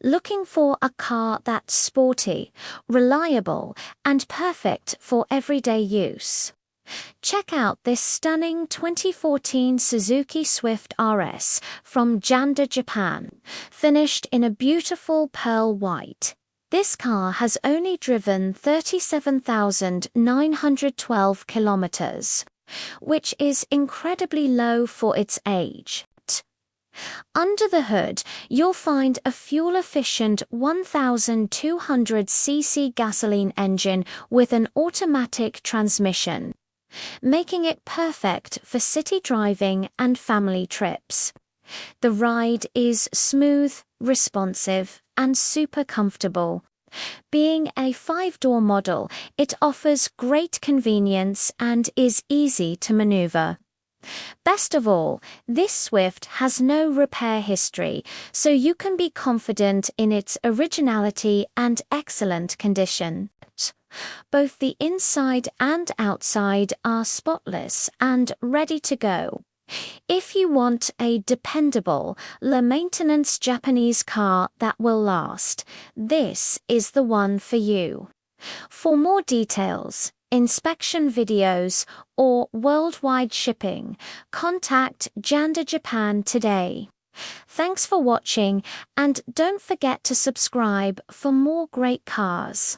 Looking for a car that's sporty, reliable, and perfect for everyday use? Check out this stunning 2014 Suzuki Swift RS from Janda Japan, finished in a beautiful pearl white. This car has only driven 37,912 kilometers, which is incredibly low for its age. Under the hood, you'll find a fuel-efficient 1,200cc gasoline engine with an automatic transmission, making it perfect for city driving and family trips. The ride is smooth, responsive, and super comfortable. Being a 5-door model, it offers great convenience and is easy to maneuver. Best of all, this Swift has no repair history, so you can be confident in its originality and excellent condition. Both the inside and outside are spotless and ready to go. If you want a dependable, low-maintenance Japanese car that will last, this is the one for you. For more details, inspection videos, or worldwide shipping, contact Janda Japan today. Thanks for watching, and don't forget to subscribe for more great cars.